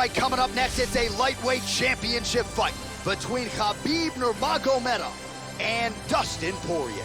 right, coming up next, it's a lightweight championship fight between Khabib Nurmagomedov and Dustin Poirier.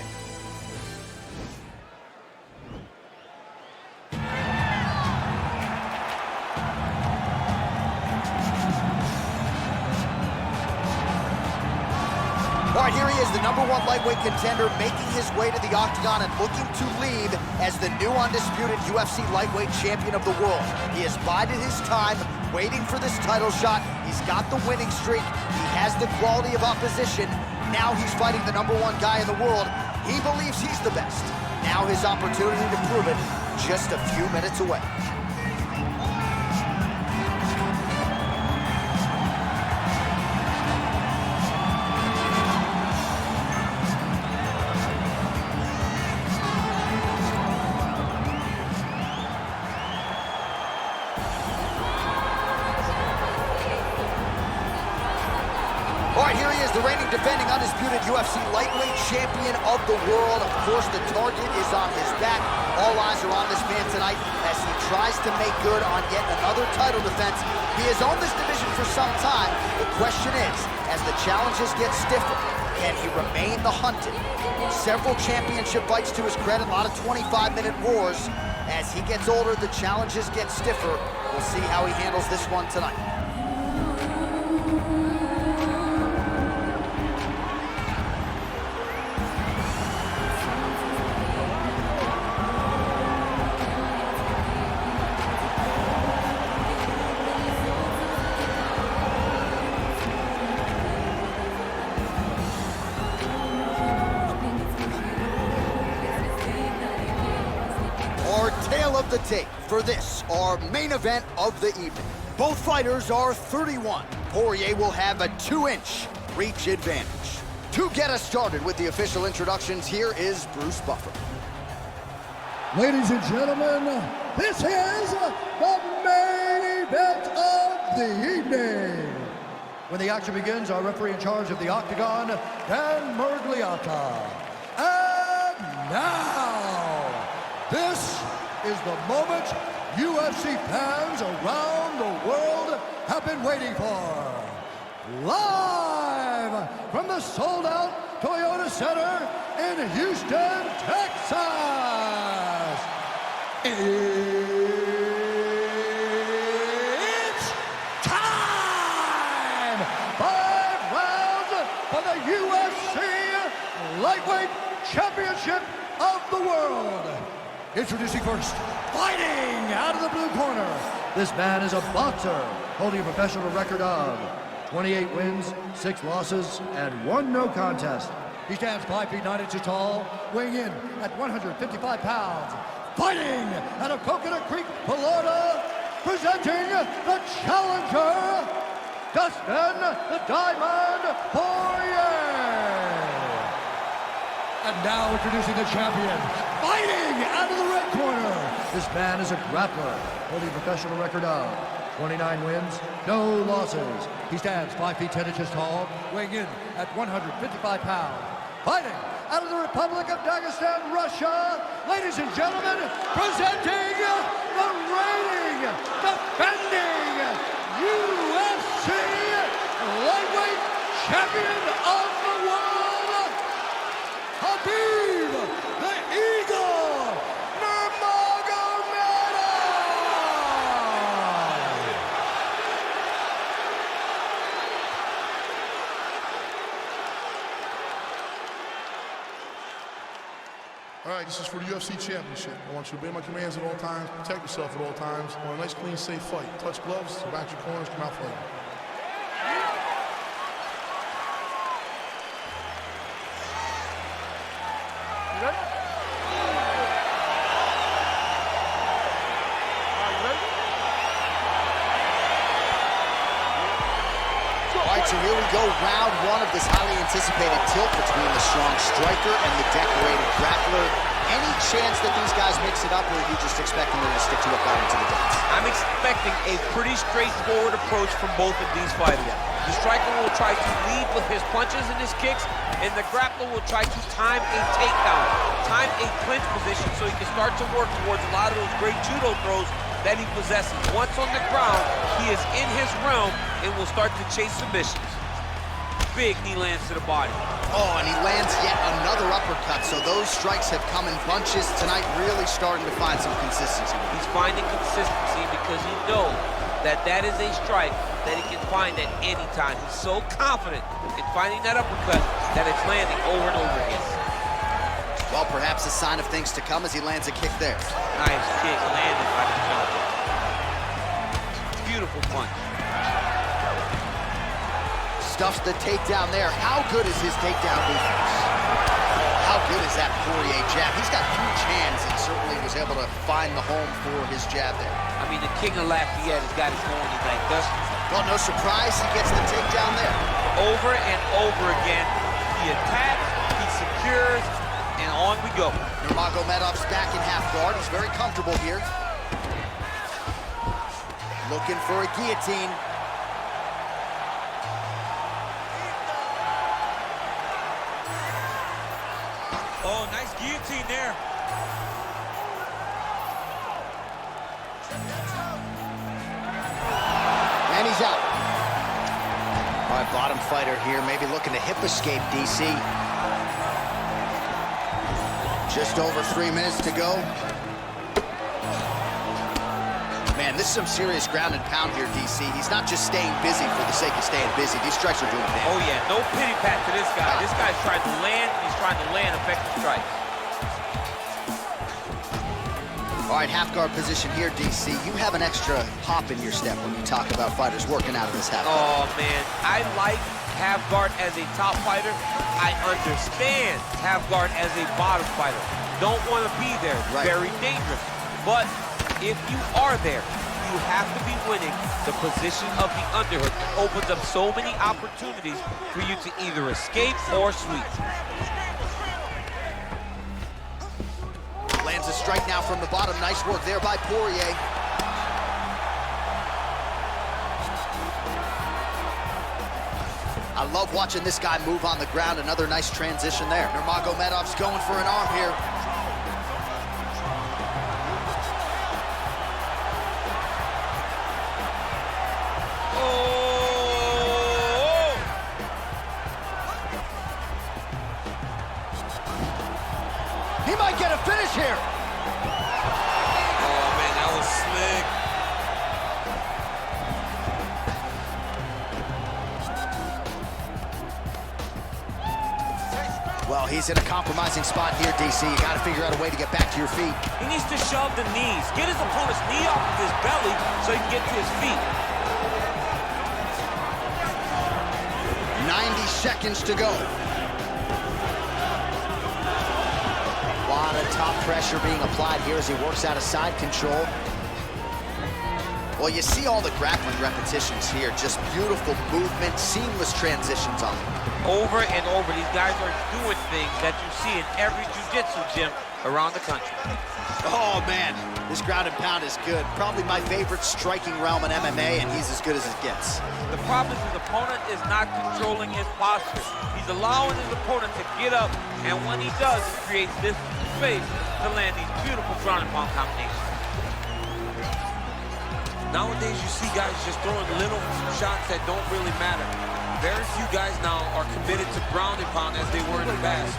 All right, here he is, the #1 lightweight contender, making his way to the octagon and looking to leave as the new undisputed UFC lightweight champion of the world. He has bided his time, waiting for this title shot. He's got the winning streak. He has the quality of opposition. Now he's fighting the #1 guy in the world. He believes he's the best. Now his opportunity to prove it, just a few minutes away. All right, here he is, the reigning defending undisputed UFC lightweight champion of the world. Of course, the target is on his back. All eyes are on this man tonight as he tries to make good on yet another title defense. He has owned this division for some time. The question is, as the challenges get stiffer, can he remain the hunted? Several championship fights to his credit, a lot of 25-minute wars. As he gets older, the challenges get stiffer. We'll see how he handles this one tonight. Tale of the tape for this, our main event of the evening. Both fighters are 31. Poirier will have a 2-inch reach advantage. To get us started with the official introductions, here is Bruce Buffer. Ladies and gentlemen, this is the main event of the evening. When the action begins, our referee in charge of the octagon, Dan Murgliata. And now, this is the moment UFC fans around the world have been waiting for. Live from the sold-out Toyota Center in Houston, Texas. It's time! 5 rounds for the UFC Lightweight Championship of the World. Introducing first, fighting out of the blue corner. This man is a boxer, holding a professional record of 28 wins, 6 losses, and 1 no contest. He stands 5 feet 9 inches tall, weighing in at 155 pounds. Fighting out of Coconut Creek, Florida, presenting the challenger, Dustin the Diamond Poirier. And now introducing the champion, fighting out of the red corner. This man is a grappler, holding a professional record of 29 wins, no losses. He stands 5 feet 10 inches tall, weighing in at 155 pounds. Fighting out of the Republic of Dagestan, Russia, ladies and gentlemen, presenting the reigning, defending UFC lightweight champion of the world, Khabib the Eagle Nurmagomedov! All right, this is for the UFC Championship. I want you to obey my commands at all times, protect yourself at all times. I want a nice, clean, safe fight. Touch gloves, back your corners, come out fighting. So here we go, round 1 of this highly anticipated tilt between the strong striker and the decorated grappler. Any chance that these guys mix it up, or are you just expecting them to stick to it right into the dance? I'm expecting a pretty straightforward approach from both of these fighters. The striker will try to lead with his punches and his kicks, and the grappler will try to time a takedown, time a clinch position so he can start to work towards a lot of those great judo throws that he possesses. Once on the ground, he is in his realm and will start to chase submissions. Big knee lands to the body. Oh, and he lands yet another uppercut, so those strikes have come in bunches tonight, really starting to find some consistency. He's finding consistency because he knows that that is a strike that he can find at any time. He's so confident in finding that uppercut that it's landing over and over again. Well, perhaps a sign of things to come as he lands a kick there. Nice kick landed by the jumper. Beautiful punch. Stuffs the takedown there. How good is his takedown defense? How good is that Poirier jab? He's got huge hands and certainly was able to find the home for his jab there. I mean, the king of Lafayette has got his going tonight, Dustin. Well, no surprise, he gets the takedown there. Over and over again, he attacks, he secures, and on we go. Nurmagomedov's back in half guard. He's very comfortable here. Looking for a guillotine. Oh, nice guillotine there. And he's out. All right, bottom fighter here, maybe looking to hip escape, DC. Just over 3 minutes to go. Man, this is some serious ground and pound here, DC. He's not just staying busy for the sake of staying busy. These strikes are doing damage. Oh, yeah, no pity pat to this guy. This guy's trying to land, he's trying to land effective strikes. All right, half guard position here, DC. You have an extra hop in your step when you talk about fighters working out of this half guard. Oh, man, I like half guard as a top fighter. I understand half guard as a bottom fighter. Don't want to be there. Right. Very dangerous. But if you are there, you have to be winning the position of the underhook. It opens up so many opportunities for you to either escape or sweep. Lands a strike now from the bottom. Nice work there by Poirier. I love watching this guy move on the ground. Another nice transition there. Nurmagomedov's going for an arm here. He might get a finish here. Oh, man, that was slick. Well, he's in a compromising spot here, DC. You got to figure out a way to get back to your feet. He needs to shove the knees. Get his opponent's knee off of his belly so he can get to his feet. 90 seconds to go. A lot of top pressure being applied here as he works out of side control. Well, you see all the grappling repetitions here. Just beautiful movement, seamless transitions on them. Over and over, these guys are doing things that you see in every jiu-jitsu gym around the country. Oh, man, this ground and pound is good. Probably my favorite striking realm in MMA, and he's as good as it gets. The problem is his opponent is not controlling his posture. He's allowing his opponent to get up, and when he does, he creates this space to land these beautiful ground and pound combinations. Nowadays, you see guys just throwing little shots that don't really matter. Very few guys now are committed to ground and pound as they were in the past.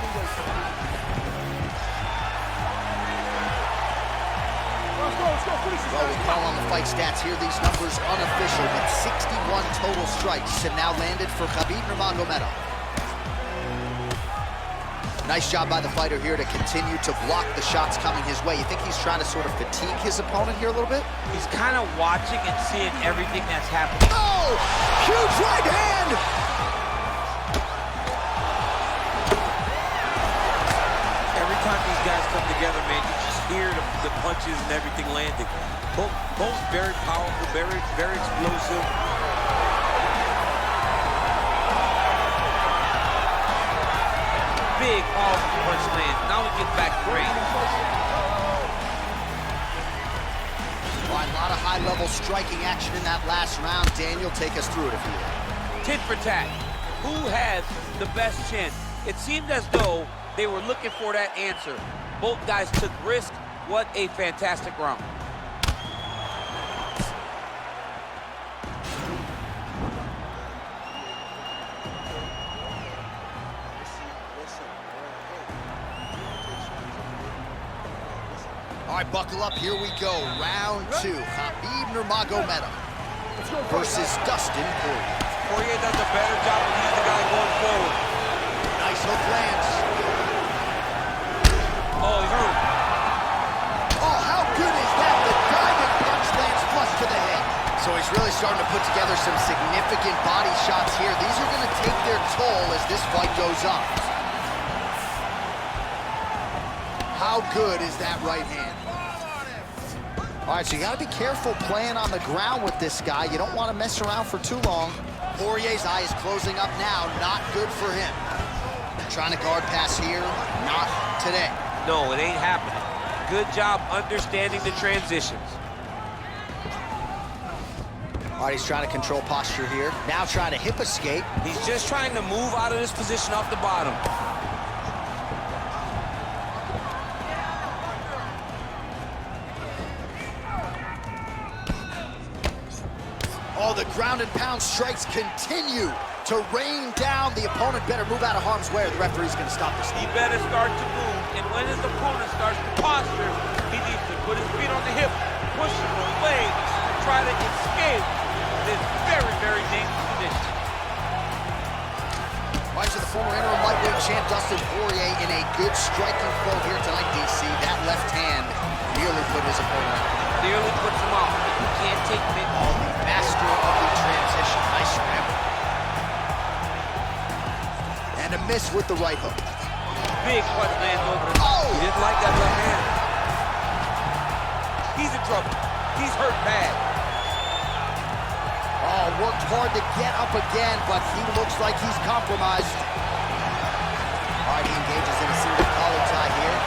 Well, we call on the fight stats here. These numbers unofficial, but 61 total strikes have now landed for Khabib Nurmagomedov. Nice job by the fighter here to continue to block the shots coming his way. You think he's trying to sort of fatigue his opponent here a little bit? He's kind of watching and seeing everything that's happening. Oh! Huge right hand! Every time these guys come together, man, you just hear the punches and everything landing. Both very powerful, very explosive. Big, powerful punch land. Now we get back to range. Well, a lot of high-level striking action in that last round. Daniel, take us through it if you will. tit for tat. Who has the best chin? It seemed as though they were looking for that answer. Both guys took risk. What a fantastic round. All right, buckle up, here we go. Round 2, Khabib Nurmagomedov versus Dustin Poirier. Poirier does a better job of using the guy going forward. Nice hook lands. Oh, he's hurt. Oh, how good is that? The diving punch lands flush to the head. So he's really starting to put together some significant body shots here. These are going to take their toll as this fight goes on. How good is that right hand? All right, so you got to be careful playing on the ground with this guy. You don't want to mess around for too long. Poirier's eye is closing up now. Not good for him. Trying to guard pass here. Not today. No, it ain't happening. Good job understanding the transitions. All right, he's trying to control posture here. Now trying to hip escape. He's just trying to move out of this position off the bottom. Oh, the ground and pound strikes continue to rain down. The opponent better move out of harm's way or the referee's going to stop this. He better start to move, and when his opponent starts to posture, he needs to put his feet on the hip, push him away, and try to escape this very, very dangerous position. Right to the former interim lightweight champ Dustin Poirier in a good striking flow here tonight, DC. That left hand nearly put his opponent out. Nearly puts him out. He can't take it. Oh, the master of the transition. Nice scramble. And a miss with the right hook. Big punch lands over him. Oh! He didn't like that left hand. He's in trouble. He's hurt bad. Oh, worked hard to get up again, but he looks like he's compromised. All right, he engages in a single collar tie here.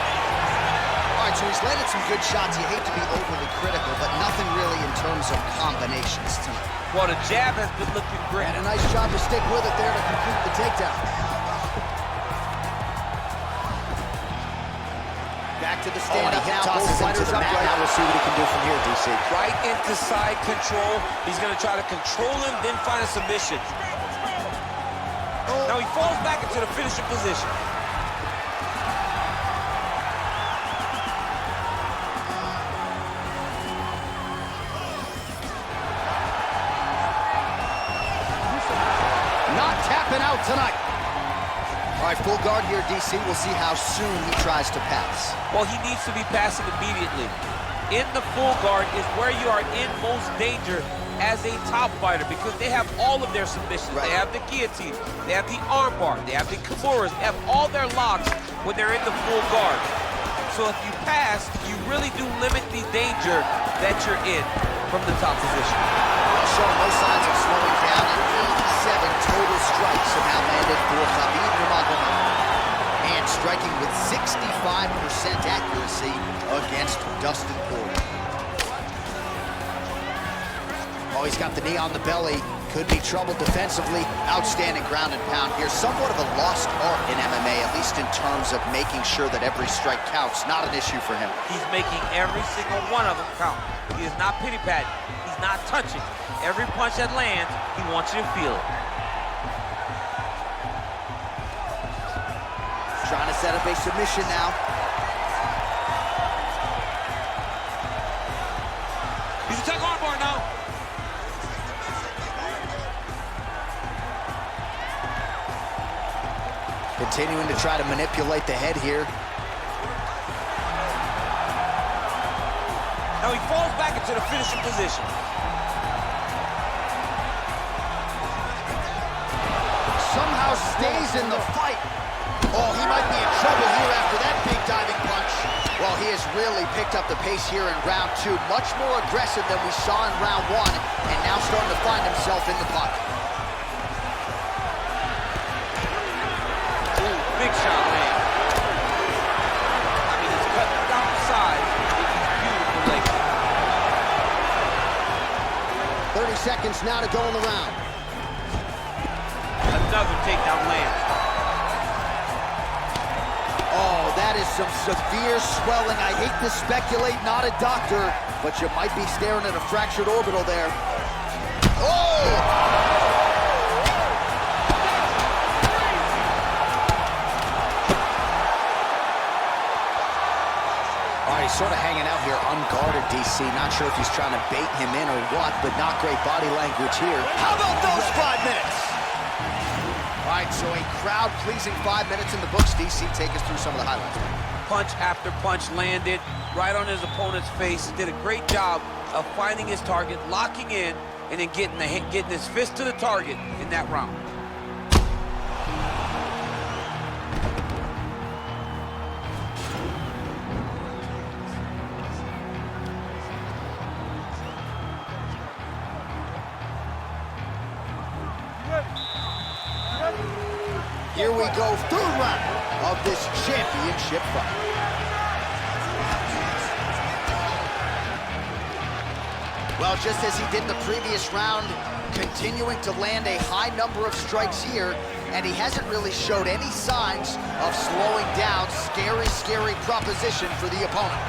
All right, so he's landed some good shots. You hate to be overly critical, but nothing really in terms of combinations tonight. Well, the jab has been looking great. And a nice job to stick with it there to complete the takedown. Back to the standing now. Both fighters up right. Now we'll see what he can do from here, DC. Right into side control. He's going to try to control him, then find a submission. Now he falls back into the finishing position. Not tapping out tonight. All right, full guard here, DC. We'll see how soon he tries to pass. Well, he needs to be passing immediately. In the full guard is where you are in most danger as a top fighter because they have all of their submissions. Right. They have the guillotine, they have the armbar, they have the kimuras, they have all their locks when they're in the full guard. So if you pass, you really do limit the danger that you're in from the top position. Showing no signs of slowing down, and 87 total strikes have now landed for Khabib Nurmagomedov. And striking with 65% accuracy against Dustin Poirier. Oh, he's got the knee on the belly. Could be trouble defensively. Outstanding ground and pound here. Somewhat of a lost art in MMA, at least in terms of making sure that every strike counts. Not an issue for him. He's making every single one of them count. He is not pity-patting. He's not touching. Every punch that lands, he wants you to feel it. Trying to set up a submission now. He's attacking armbar now. Continuing to try to manipulate the head here. Now he falls back into the finishing position. Somehow stays in the fight. Oh, he might be in trouble here after that big diving punch. Well, he has really picked up the pace here in round 2. Much more aggressive than we saw in round 1, and now starting to find himself in the pocket. Ooh, big shot, man. I mean, he's cutting down the side with these beautiful legs. 30 seconds now to go in the round. takedown lands. Oh, that is some severe swelling. I hate to speculate, not a doctor, but you might be staring at a fractured orbital there. Oh! All right, he's sort of hanging out here unguarded, DC. Not sure if he's trying to bait him in or what, but not great body language here. How about those 5 minutes? All right, so a crowd-pleasing 5 minutes in the books. DC, take us through some of the highlights. Punch after punch landed right on his opponent's face. He did a great job of finding his target, locking in, and then getting his fist to the target in that round. Here we go, third round of this championship fight. Well, just as he did in the previous round, continuing to land a high number of strikes here, and he hasn't really showed any signs of slowing down. Scary, scary proposition for the opponent.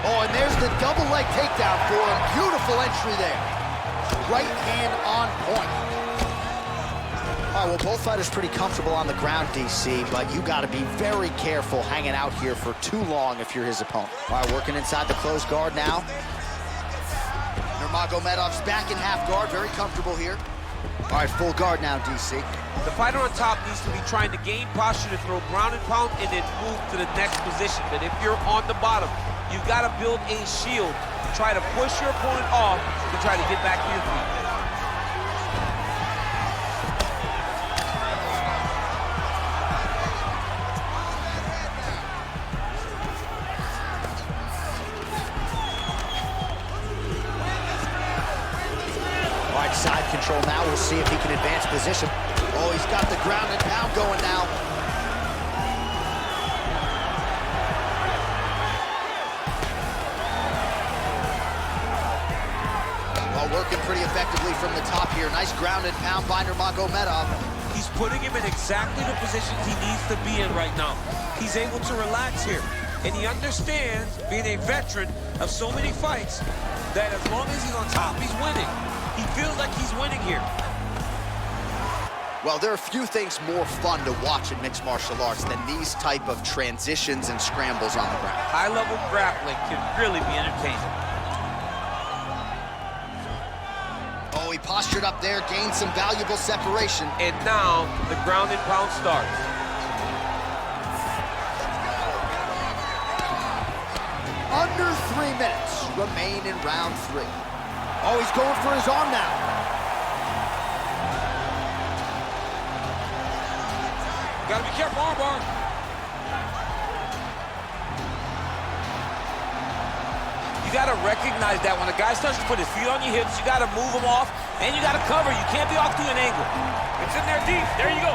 Oh, and there's the double leg takedown for him. Beautiful entry there. Right hand on point. All right, well, both fighters pretty comfortable on the ground, DC, but you got to be very careful hanging out here for too long if you're his opponent. All right, working inside the closed guard now. Nurmagomedov's back in half guard, very comfortable here. All right, full guard now, DC. The fighter on top needs to be trying to gain posture to throw ground and pound and then move to the next position. But if you're on the bottom, you've got to build a shield to try to push your opponent off to try to get back to your feet. Side control now. We'll see if he can advance position. Oh, he's got the ground and pound going now. Well, working pretty effectively from the top here. Nice ground and pound by Nurmagomedov. He's putting him in exactly the positions he needs to be in right now. He's able to relax here. And he understands, being a veteran of so many fights, that as long as he's on top, he's winning. He feels like he's winning here. Well, there are few things more fun to watch in mixed martial arts than these type of transitions and scrambles on the ground. High-level grappling can really be entertaining. Oh, he postured up there, gained some valuable separation. And now, the ground and pound starts. Under 3 minutes remain in round 3. Oh, he's going for his arm now. Gotta be careful, armbar. You gotta recognize that when a guy starts to put his feet on your hips, you gotta move him off, and you gotta cover. You can't be off to an angle. It's in there deep. There you go.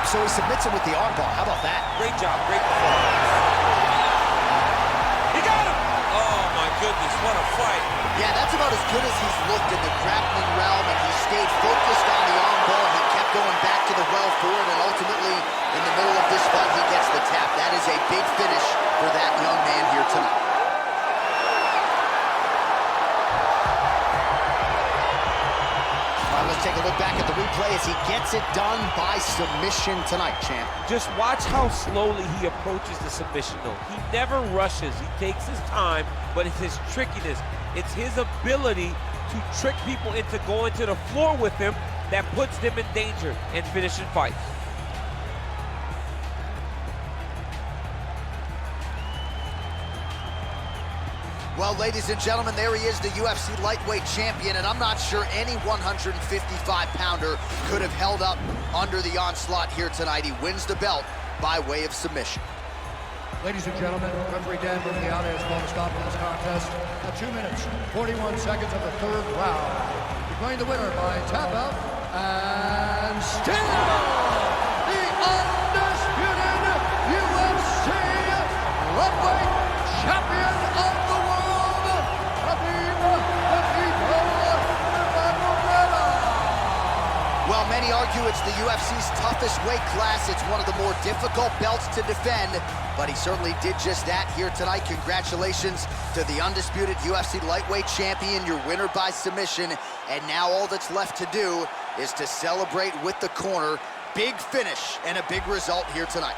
So he submits him with the armbar. How about that? Great job, great performance. He got him! Oh my goodness, what a fight. Yeah, that's about as good as he's looked in the grappling realm, and he stayed focused on the armbar. He kept going back to the well for it, and ultimately, in the middle of this fight, he gets the tap. That is a big finish for that young man here tonight. Let's take a look back at the replay as he gets it done by submission tonight, champ. Just watch how slowly he approaches the submission, though. He never rushes. He takes his time, but it's his trickiness. It's his ability to trick people into going to the floor with him that puts them in danger and finishing fights. Well, ladies and gentlemen, there he is, the UFC lightweight champion, and I'm not sure any 155-pounder could have held up under the onslaught here tonight. He wins the belt by way of submission. Ladies and gentlemen, referee Dan Murphy has called a stop to this contest at 2 minutes, 41 seconds of the third round. Declaring the winner by tap out, and still the this weight class, it's one of the more difficult belts to defend, but he certainly did just that here tonight. Congratulations to the undisputed UFC lightweight champion, your winner by submission. And now all that's left to do is to celebrate with the corner. Big finish and a big result here tonight.